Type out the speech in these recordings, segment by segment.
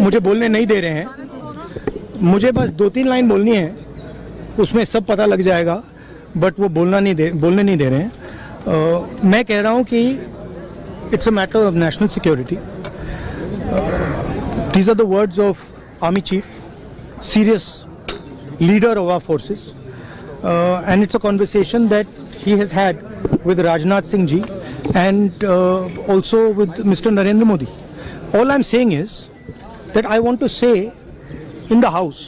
मुझे बोलने नहीं दे रहे हैं, मुझे बस 2-3 लाइन बोलनी है, उसमें सब पता लग जाएगा, बट वो बोलने नहीं दे रहे हैं। मैं कह रहा हूँ कि it's a matter of national security. These are the words of army chief, serious leader of our forces, and it's a conversation that he has had with Rajnath Singh ji and also with Mr. Narendra Modi. All I'm saying is that I want to say in the house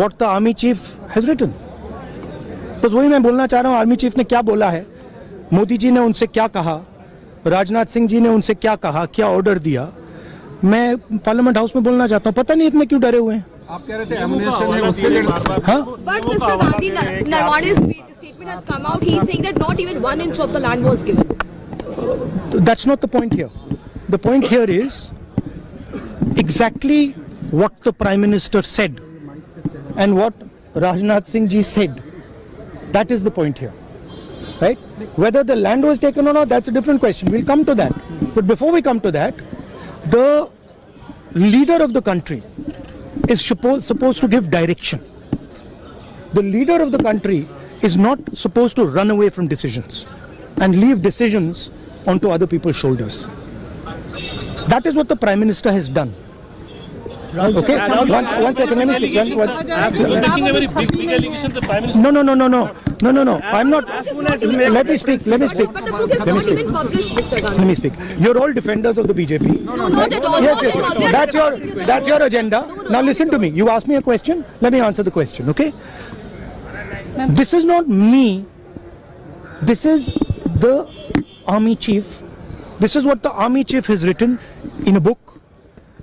what the army chief has written. बस वही मैं बोलना चाह रहा हूँ, army chief ने क्या बोला है, मोदी जी ने उनसे क्या कहा, राजनाथ सिंह जी ने उनसे क्या कहा, क्या ऑर्डर दिया, मैं पार्लियामेंट हाउस में बोलना चाहता हूँ। पता नहीं इतने क्यों डरे हुए हैं। आप कह रहे थे एमुनेशन है उससे। हाँ? But Mr. Gandhi, Narwane's statement has come out. He is saying that not even 1 inch of the land was given. That's not the point here. The point here is exactly what the Prime Minister said and what Rajnath Singh ji said. That is the point here, right? Whether the land was taken or not, that's a different question. We'll come to that. But before we come to that, the leader of the country is supposed to give direction. The leader of the country is not supposed to run away from decisions and leave decisions onto other people's shoulders. That is what the Prime Minister has done. Okay, one second, let me speak. Making a very big allegation, the Prime Minister. No. I'm not. Let me speak. But the book is not even published, Mr. Gandhi. Let me speak. You're all defenders of the BJP. No, not at all. Yes. That's your agenda. Now listen to me. You asked me a question. Let me answer the question. Okay. This is not me. This is the army chief. This is what the army chief has written in a book.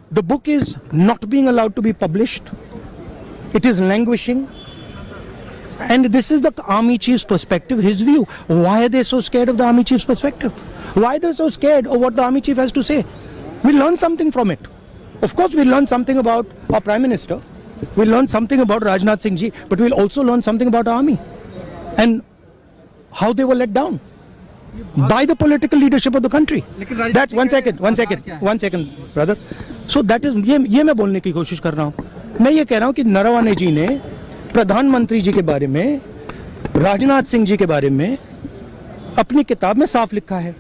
The book is not being allowed to be published. It is languishing. And this is the army chief's perspective, his view. Why are they so scared of the army chief's perspective? Why are they so scared of what the army chief has to say? We'll learn something from it. Of course, we'll learn something about our Prime Minister. We'll learn something about Rajnath Singh ji. But we'll also learn something about our army. And how they were let down by the political leadership of the country. That's one second, brother. So that is ये मैं बोलने की कोशिश कर रहा हूँ। मैं ये कह रहा हूँ कि नरवाने जी ने प्रधानमंत्री जी के बारे में, राजनाथ सिंह जी के बारे में अपनी किताब में साफ लिखा है।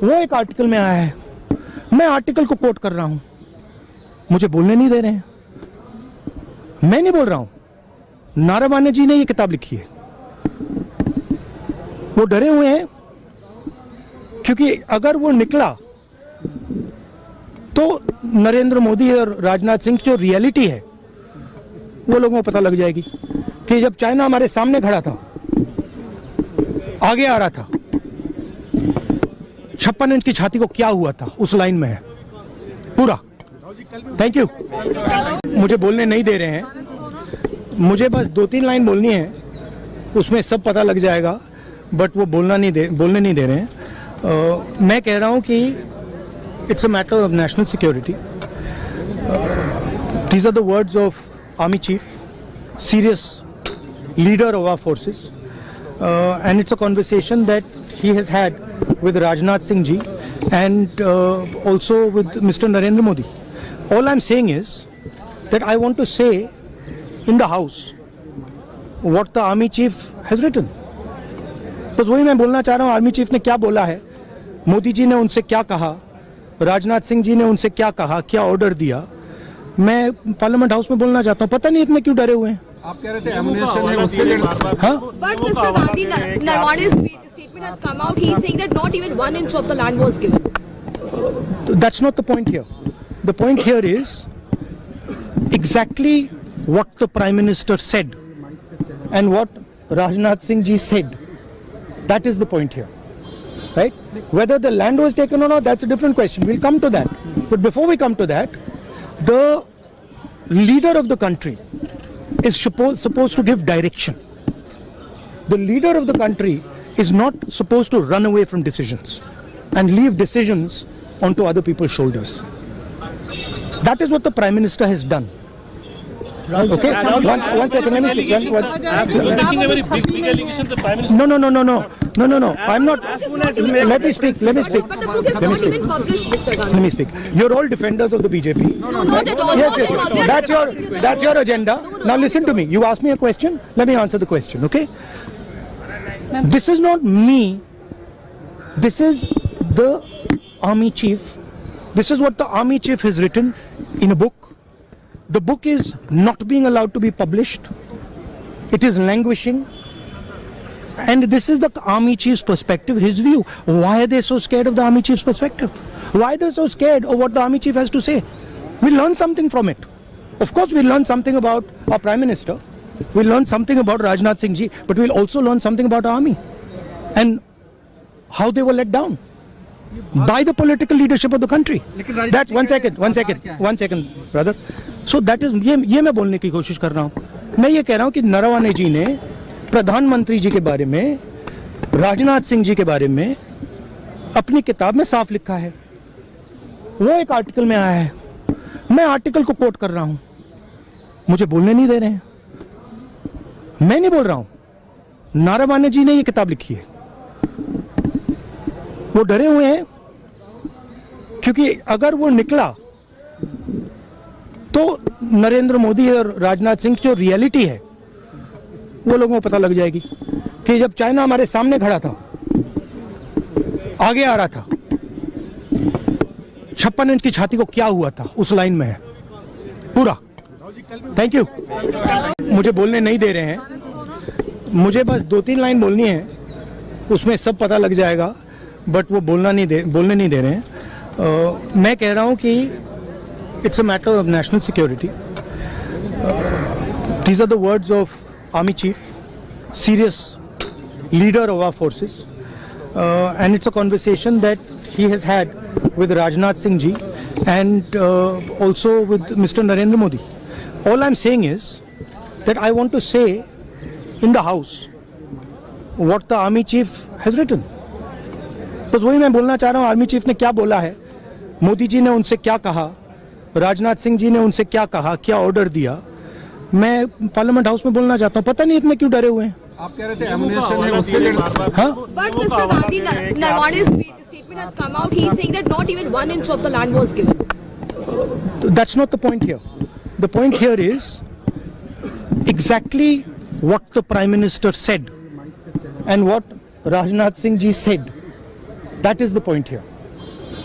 वो एक आर्टिकल में आया है, मैं आर्टिकल को कोट कर रहा हूँ। मुझे बोलने नहीं दे रहे हैं। मैं नहीं बोल रहा हूँ, नरवाने जी ने ये किताब लिखी है। वो डरे हुए हैं क्योंकि अगर वो निकला तो नरेंद्र मोदी और राजनाथ सिंह जो रियलिटी है वो लोगों को पता लग जाएगी कि जब चाइना हमारे सामने खड़ा था, आगे आ रहा था, 56 इंच की छाती को क्या हुआ था, उस लाइन में है पूरा। Thank you. मुझे बोलने नहीं दे रहे हैं, मुझे बस 2-3 लाइन बोलनी है, उसमें सब पता लग जाएगा, बट वो बोलने नहीं दे रहे हैं। मैं कह रहा हूं कि it's a matter of national security. These are the words of army chief, serious leader of our forces, and it's a conversation that he has had with Rajnath Singh ji and also with mister Narendra Modi. All I am saying is that I want to say in the house what the army chief has written. बस वही मैं बोलना चाह रहा हूँ, army chief ने क्या बोला है, मोदी जी ने उनसे क्या कहा, राजनाथ सिंह जी ने उनसे क्या कहा, क्या ऑर्डर दिया, मैं पार्लियामेंट हाउस में बोलना चाहता हूँ। पता नहीं इतने क्यों डरे हुए हैं। आप कह रहे थे एमुनेशन है उससे। हाँ? But Mr. Gandhi, Narwane's statement has come out. He is saying that not even 1 inch of the land was given. That's not the point here. The point here is exactly what the Prime Minister said and what Rajnath Singh ji said. That is the point here, right? Whether the land was taken or not, that's a different question. We'll come to that. But before we come to that, the leader of the country is supposed to give direction. The leader of the country is not supposed to run away from decisions and leave decisions onto other people's shoulders. That is what the Prime Minister has done. Okay, one second. Let me speak. You're making a very big allegation. The Prime Minister. No. I'm not. Let me speak. But the book is not even published, Mr. Let Gandhi. me speak. You're all defenders of the BJP. No, not at all. Yes. Not at all. That's your agenda. Now listen to me. You asked me a question. Let me answer the question. Okay. This is not me. This is the army chief. This is what the army chief has written in a book. The book is not being allowed to be published. It is languishing. And this is the army chief's perspective, his view. Why are they so scared of the army chief's perspective? Why are they so scared of what the army chief has to say? We learn something from it. Of course, we learn something about our Prime Minister. We learn something about Rajnath Singh ji, but we'll also learn something about our army and how they were let down by the political leadership of the country. That's one second, brother. So that is ये मैं बोलने की कोशिश कर रहा हूँ. मैं ये कह रहा हूँ कि नरवणे जी ने प्रधानमंत्री जी के बारे में, राजनाथ सिंह जी के बारे में अपनी किताब में साफ लिखा है. वो एक आर्टिकल में आया है. मैं आर्टिकल को कोट कर रहा हूँ. मुझे बोलने नहीं दे रहे हैं. मैं नहीं बोल रहा हूँ. नारावाने जी ने ये किताब लिखी है. वो डरे हुए हैं क्योंकि अगर वो निकला तो नरेंद्र मोदी और राजनाथ सिंह की जो रियलिटी है वो लोगों को पता लग जाएगी कि जब चाइना हमारे सामने खड़ा था, आगे आ रहा था, 56 इंच की छाती को क्या हुआ था, उस लाइन में है पूरा. Thank you. मुझे बोलने नहीं दे रहे हैं. मुझे बस 2-3 लाइन बोलनी है, उसमें सब पता लग जाएगा, बट वो बोलने नहीं दे रहे हैं. मैं कह रहा हूं कि it's a matter of national security. These are the words of army chief, serious leader of our forces, and it's a conversation that he has had with Rajnath Singh ji and also with Mr. Narendra Modi. All I'm saying is that I want to say in the house what the army chief has written. बस वही मैं बोलना चाह रहा हूँ. Army chief ने क्या बोला है, मोदी जी ने उनसे क्या कहा, राजनाथ सिंह जी ने उनसे क्या कहा, क्या ऑर्डर दिया, मैं पार्लियामेंट हाउस में बोलना चाहता हूँ. पता नहीं इतने क्यों डरे हुए हैं. आप कह रहे थे एमुनेशन है उससे हाँ. But Mr. Gandhi, Narwane's statement has come out. He's saying that not even 1 inch of the land was given. That's not the point here. The point here is exactly what the Prime Minister said and what Rajnath Singh ji said. That is the point here.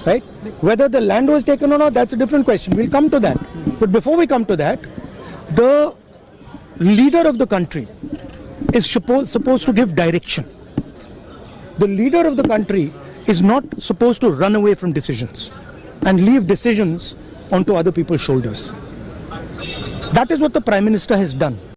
Right? Whether the land was taken or not, that's a different question. We'll come to that. But before we come to that, the leader of the country is supposed to give direction. The leader of the country is not supposed to run away from decisions and leave decisions onto other people's shoulders. That is what the Prime Minister has done.